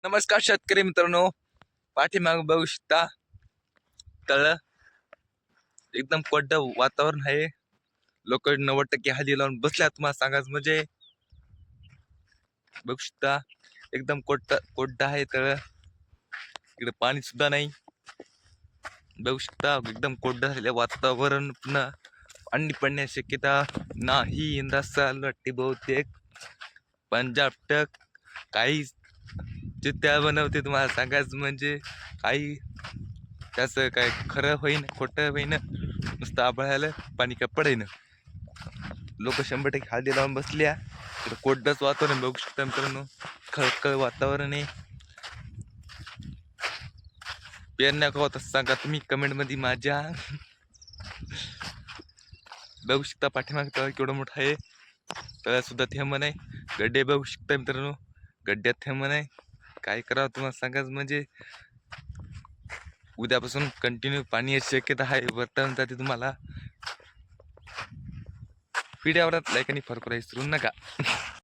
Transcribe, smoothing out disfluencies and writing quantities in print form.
नमस्कार शेतकरी मित्रांनो, पाठीमाग बघू शकता तळ एकदम कोरडं वातावरण आहे. लोक 90% हळदी लावून बसल्या. तुम्हाला सांगायचं म्हणजे बघू शकता एकदम कोरडं आहे तळ. इकडे पाणी सुद्धा नाही. बघू शकता एकदम कोरडं झालेलं वातावरण. पुन्हा पाणी पडण्याची शक्यता नाही. यंदा चालू वाटते बहुतेक पंजाब टक काही चित्त्या बनवते. तुम्हाला सांगायचं म्हणजे काही त्याचं काय खरं होईन खोटं होईन. नुसतं आभाळाला पाणी काय पडेन. लोक 100% हळदी लावून बसल्या. इकडं कोरडंच वातावरण बघू शकता मित्रांनो. खळखळ वातावरण आहे. पेरण्या का होत सांगा तुम्ही कमेंट मध्ये माझ्या. बघू शकता पाठीमाग तळ केवढं मोठं आहे. तळ्यात सुद्धा थेंब नाही. गड्डे बघू शकता मित्रांनो, गड्ड्यात थेंब नाही. काय करावं तुम्हाला सांगायचं म्हणजे उद्यापासून कंटिन्यू पाणी याची शक्यता आहे. वर्तमान जाते तुम्हाला. व्हिडिओवर लाईक आणि फॉलो करायला विसरू नका.